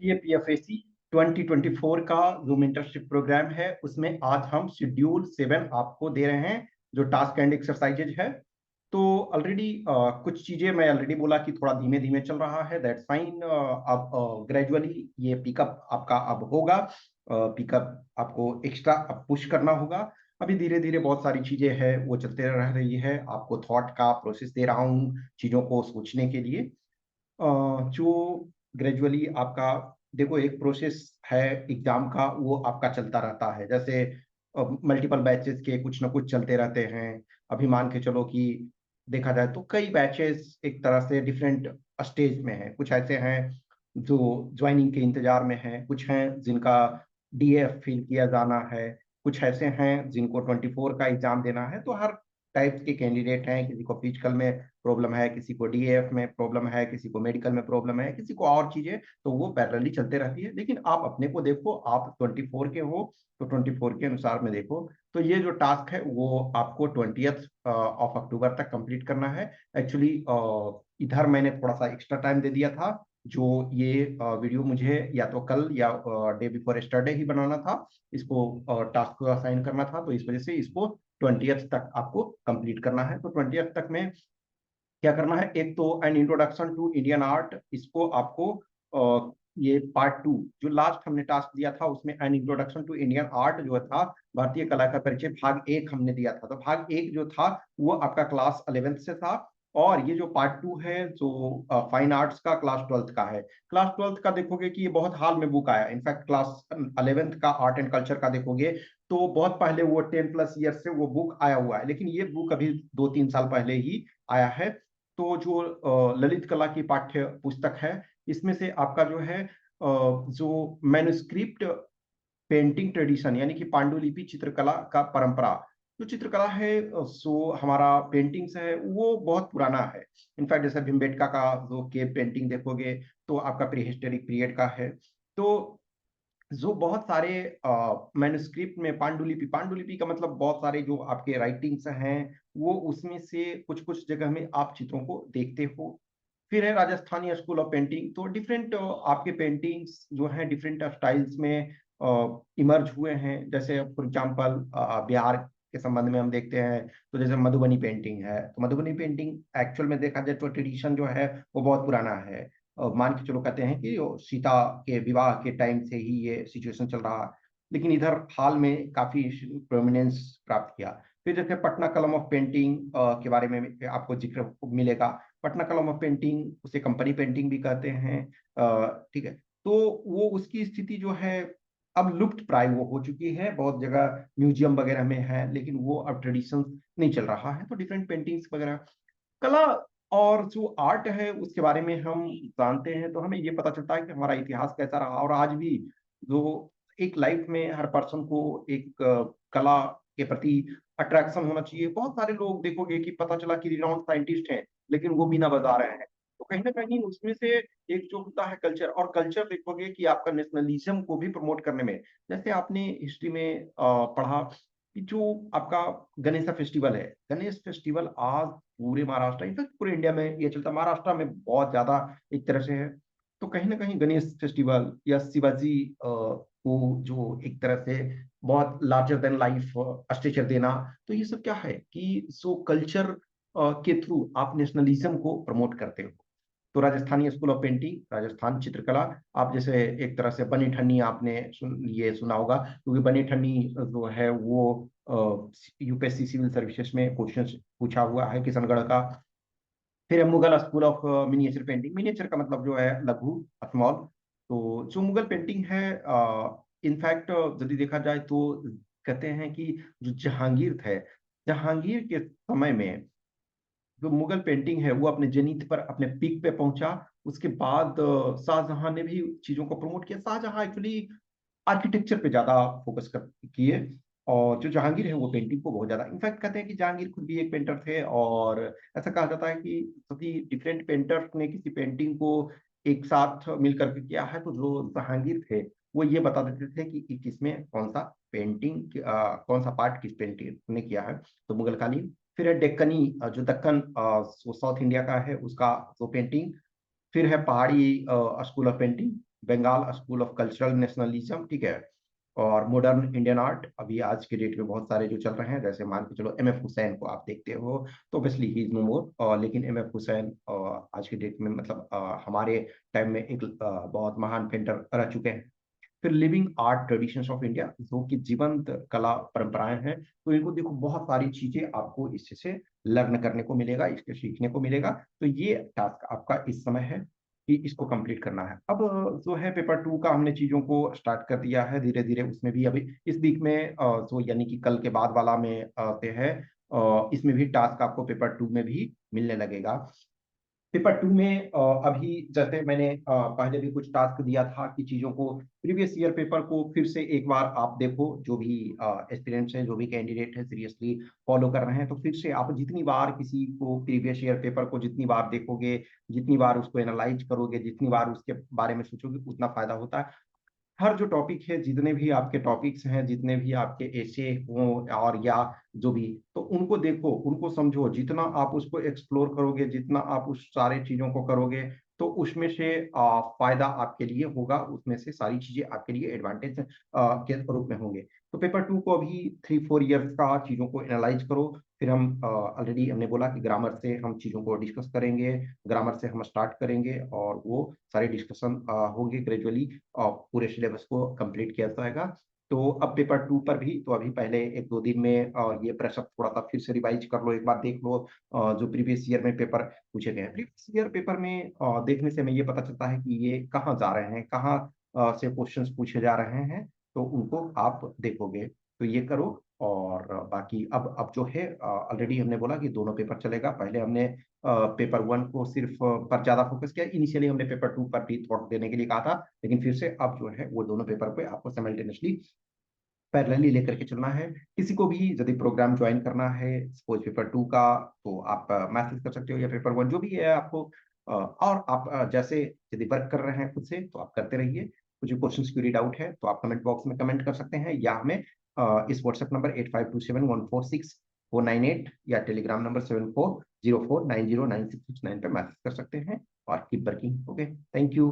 ये पीएफएसी 2024 का जो मेंटरशिप प्रोग्राम है उसमें आज हम शेड्यूल 7 आपको दे रहे हैं जो टास्क एंड एक्सरसाइजेज है। तो ऑलरेडी कुछ चीजें मैं ऑलरेडी बोला कि थोड़ा धीमे धीमे चल रहा है, दैट्स फाइन। अब ग्रेजुअली ये पिकअप आपका अब होगा। पिकअप आपको एक्स्ट्रा अब पुश करना होगा। अभी धीरे धीरे बहुत सारी चीजें हैं वो चलते रह रही है, आपको थॉट का प्रोसेस दे रहा हूँ चीजों को सोचने के लिए। जो ग्रेजुअली आपका देखो एक प्रोसेस है एग्जाम का, वो आपका चलता रहता है। जैसे मल्टीपल बैचेस के कुछ ना कुछ चलते रहते हैं। अभी मान के चलो कि देखा जाए तो कई बैचेस एक तरह से डिफरेंट स्टेज में हैं। कुछ ऐसे हैं जो ज्वाइनिंग के इंतजार में हैं, कुछ हैं जिनका डीएफ फिल किया जाना है, कुछ ऐसे हैं जिनको 24 का एग्जाम देना है। तो हर टाइप्स के कैंडिडेट हैं, किसी को फिजिकल में प्रॉब्लम है, किसी को डीएफ में प्रॉब्लम है, किसी को मेडिकल में प्रॉब्लम है, किसी को और चीजें। तो वो पैरेलली चलते रहती है। लेकिन आप अपने को देखो, आप 24 के हो तो 24 के अनुसार में देखो। तो ये जो टास्क है वो आपको 20 ऑफ अक्टूबर तक कंप्लीट करना है। एक्चुअली इधर मैंने थोड़ा सा एक्स्ट्रा टाइम दे दिया था। जो ये वीडियो मुझे या तो कल या डे बिफोर यस्टरडे ही बनाना था, इसको टास्क को असाइन करना था, तो इस वजह से इसको 20th तक आपको कंप्लीट करना है। तो 20th तक में क्या करना है, एक तो an introduction to Indian art, इसको आपको ये पार्ट 2 जो लास्ट हमने टास्क दिया था उसमें an introduction to Indian art जो था, भारतीय कला का परिचय भाग 1 हमने दिया था। तो भाग 1 जो था वो आपका क्लास 11th से था। और ये जो पार्ट 2 है जो फाइन आर्ट्स का क्लास 12th का है। क्लास 12th का देखोगे कि ये बहुत हाल में बुक आया। इनफैक्ट क्लास 11th का आर्ट एंड कल्चर का देखोगे तो बहुत पहले वो 10+ ईयर से वो बुक आया हुआ है, लेकिन ये बुक अभी 2-3 साल पहले ही आया है। तो जो ललित कला की पाठ्य पुस्तक है, इसमें से आपका जो है जो मैन्युस्क्रिप्ट पेंटिंग ट्रेडिशन यानी कि पांडुलिपि चित्रकला का परंपरा, जो चित्रकला है सो हमारा पेंटिंग्स है वो बहुत पुराना है। इनफैक्ट जैसे भिम्बेटका का जो केव पेंटिंग देखोगे तो आपका प्री हिस्टोरिक पीरियड का है। तो जो बहुत सारे मैन्युस्क्रिप्ट में पांडुलिपि, पांडुलिपि का मतलब बहुत सारे जो आपके राइटिंग्स हैं वो उसमें से कुछ कुछ जगह में आप चित्रों को देखते हो। फिर है राजस्थानी स्कूल ऑफ पेंटिंग। तो डिफरेंट आपके पेंटिंग्स जो हैं डिफरेंट स्टाइल्स में इमर्ज हुए हैं। जैसे फॉर एग्जांपल बिहार के संबंध में हम देखते हैं तो जैसे मधुबनी पेंटिंग है। तो मधुबनी पेंटिंग एक्चुअल में देखा जाए तो ट्रेडिशन जो है वो बहुत पुराना है। मान के चलो कहते हैं कि सीता के विवाह के टाइम से ही ये सिचुएशन चल रहा है, लेकिन इधर हाल में काफी प्रोमिनेंस प्राप्त किया। फिर जैसे पटना कलम ऑफ पेंटिंग के बारे में आपको जिक्र मिलेगा। पटना कलम ऑफ पेंटिंग उसे कंपनी पेंटिंग भी कहते हैं। ठीक है। तो वो उसकी स्थिति जो है अब लुप्त प्राय वो हो चुकी है, बहुत जगह म्यूजियम वगैरह में है, लेकिन वो अब ट्रेडिशन नहीं चल रहा है। तो डिफरेंट पेंटिंग्स वगैरह कला और जो आर्ट है उसके बारे में हम जानते हैं तो हमें ये पता चलता है कि हमारा इतिहास कैसा रहा। और आज भी जो एक लाइफ में हर पर्सन को एक कला के प्रति अट्रैक्शन होना चाहिए। बहुत सारे लोग देखोगे कि पता चला कि रिनाउंड साइंटिस्ट हैं लेकिन वो बीना बजा रहे हैं। तो कहीं ना कहीं उसमें से एक जो होता है कल्चर, और कल्चर देखोगे कि आपका नेशनलिज्म को भी प्रमोट करने में, जैसे आपने हिस्ट्री में पढ़ा कि जो आपका गणेश फेस्टिवल है, गणेश फेस्टिवल आज पूरे महाराष्ट्र, इनफैक्ट पूरे इंडिया में ये चलता है, महाराष्ट्र में बहुत ज्यादा एक तरह से है। तो कहीं ना कहीं गणेश फेस्टिवल या शिवाजी को जो एक तरह से बहुत लार्जर देन लाइफ स्ट्रक्चर देना, तो ये सब क्या है कि सो कल्चर के थ्रू आप नेशनलिज्म को प्रमोट करते हो। तो Rajasthani school of painting, Rajasthan चित्रकला, आप जैसे एक तरह से बनी ठन्नी आपने ये सुना होगा, क्योंकि बनी ठन्नी जो है वो यूपीएससी सिविल सर्विसेज में क्वेश्चन पूछा हुआ है किशनगढ़ का। फिर है Mughal school of miniature painting, miniature का मतलब जो है लघु, स्मॉल। तो जो मुगल पेंटिंग है इनफैक्ट यदि देखा जाए तो कहते हैं कि जो जहांगीर थे, जहांगीर के समय में जो मुगल पेंटिंग है वो अपने जेनिथ पर, अपने पीक पे पहुंचा। उसके बाद शाहजहां ने भी चीजों को प्रमोट किया। शाहजहां एक्चुअली आर्किटेक्चर पे ज्यादा फोकस कर किए, और जो जहांगीर है वो पेंटिंग को बहुत ज्यादा, इनफैक्ट कहते हैं कि जहांगीर खुद भी एक पेंटर थे। और ऐसा कहा जाता है कि सभी डिफरेंट पेंटर्स ने किसी पेंटिंग को एक साथ मिल करके किया है। तो जो जहांगीर थे वो ये बता देते थे कि किसमें कौन सा पेंटिंग, कौन सा पार्ट किस पेंटिंग ने किया है। तो मुगल कालीन। फिर है डेक्कनी, जो दक्कन साउथ इंडिया का है उसका जो पेंटिंग। फिर है Pahari school of painting. Bengal school of cultural nationalism, ठीक है, और मॉडर्न इंडियन आर्ट। अभी आज के डेट में बहुत सारे जो चल रहे हैं, जैसे मान के चलो एम एफ हुसैन को आप देखते हो, तो ऑब्वियसली ही इज नो मोर, लेकिन एम एफ हुसैन आज के डेट में मतलब हमारे टाइम में एक बहुत महान पेंटर रह चुके हैं। फिर living art traditions of India, जो कि जीवंत कला परंपराएं हैं, तो इनको देखो बहुत सारी चीजें आपको इससे लर्न करने को मिलेगा, इसके सीखने को मिलेगा। तो ये टास्क आपका इस समय है कि इसको कंप्लीट करना है। अब जो है पेपर 2 का हमने चीजों को स्टार्ट कर दिया है धीरे धीरे, उसमें भी अभी इस वीक में जो यानी कि कल के बाद वाला में से है, इसमें भी टास्क आपको पेपर 2 में भी मिलने लगेगा। पेपर 2 में अभी जैसे मैंने पहले भी कुछ टास्क दिया था कि चीजों को, प्रीवियस ईयर पेपर को फिर से एक बार आप देखो, जो भी एस्पिरेंट्स हैं, जो भी कैंडिडेट है सीरियसली फॉलो कर रहे हैं, तो फिर से आप जितनी बार किसी को प्रीवियस ईयर पेपर को जितनी बार देखोगे, जितनी बार उसको एनालाइज करोगे, जितनी बार उसके बारे में सोचोगे, उतना फायदा होता है। हर जो टॉपिक है, जितने भी आपके टॉपिक्स हैं, जितने भी आपके एसे हों और या जो भी, तो उनको देखो, उनको समझो। जितना आप उसको एक्सप्लोर करोगे, जितना आप उस सारे चीजों को करोगे, तो उसमें से फायदा आपके लिए होगा, उसमें से सारी चीजें आपके लिए एडवांटेज के रूप में होंगे। तो पेपर 2 को अभी 3-4 ईयर्स का चीजों को एनालाइज करो। फिर हम ऑलरेडी हमने बोला कि ग्रामर से हम चीजों को डिस्कस करेंगे, ग्रामर से हम स्टार्ट करेंगे, और वो सारे डिस्कशन होंगे ग्रेजुअली, पूरे सिलेबस को कंप्लीट किया जाएगा। तो अब पेपर 2 पर भी, तो अभी पहले 1-2 दिन में ये प्रेशअप थोड़ा सा फिर से रिवाइज कर लो, एक बार देख लो जो प्रीवियस ईयर में पेपर पूछे गए हैं। प्रीवियस ईयर पेपर में देखने से हमें ये पता चलता है कि ये कहाँ जा रहे हैं, कहाँ से क्वेश्चंस पूछे जा रहे हैं, तो उनको आप देखोगे, तो ये करो। और बाकी अब जो है, ऑलरेडी हमने बोला कि दोनों पेपर चलेगा। पहले हमने पेपर 1 को सिर्फ पर ज्यादा फोकस किया, इनिशियली हमने पेपर 2 पर भी थॉट देने के लिए कहा था, लेकिन फिर से अब जो है वो दोनों पेपर पे आपको साइमल्टेनियसली पैरेलली लेकर के चलना है। किसी को भी यदि प्रोग्राम ज्वाइन करना है सपोज पेपर 2 का, तो आप मैसेज कर सकते हो, या पेपर 1 जो भी है आपको, और आप जैसे यदि वर्क कर रहे हैं खुद से, तो आप करते रहिए। कुछ क्वेश्चन क्यूरी डाउट है तो आप कमेंट बॉक्स में कमेंट कर सकते हैं, या हमें इस व्हाट्सएप नंबर 8527146498 या टेलीग्राम नंबर 7404909669 पे मैसेज कर सकते हैं। और keep working. Okay, thank you.